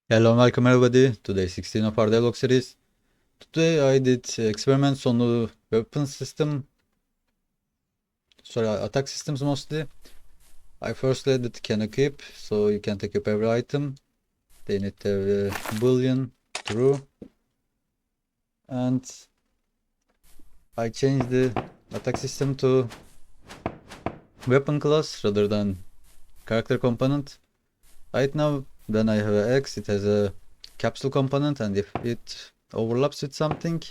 Hello and welcome everybody to day 16 of our Devlog series. Today I did experiments on the weapon system, attack systems mostly. I first added can equip, so you can't equip every item. They need to have a boolean true. And I changed the attack system to weapon class rather than character component. Right now when I have an X, it has a capsule component, and if it overlaps with something,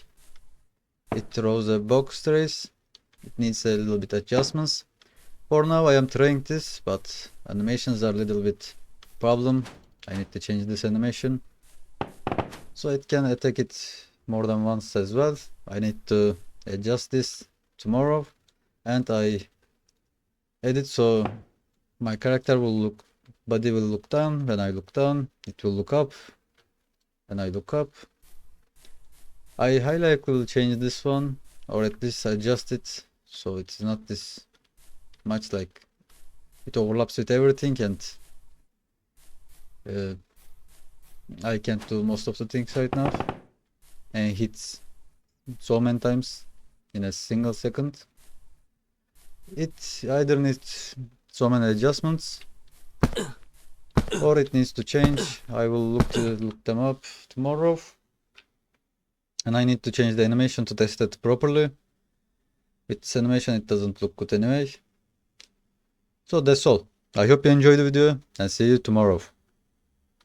it throws a box trace. It needs a little bit adjustments. For now I am trying this, but animations are a little bit problem. I need to change this animation so it can attack it more than once as well. I need to adjust this tomorrow, and I edit so my character will look, body will look down. When I look down, it will look up. When I look up, I highly likely will change this one, or at least adjust it so it's not this much like it overlaps with everything, and I can't do most of the things right now and hits so many times in a single second. It either needs so many adjustments or it needs to change. I will look them up tomorrow, and I need to change the animation to test it properly. With this animation it doesn't look good anyway. So that's all. I hope you enjoyed the video and see you tomorrow.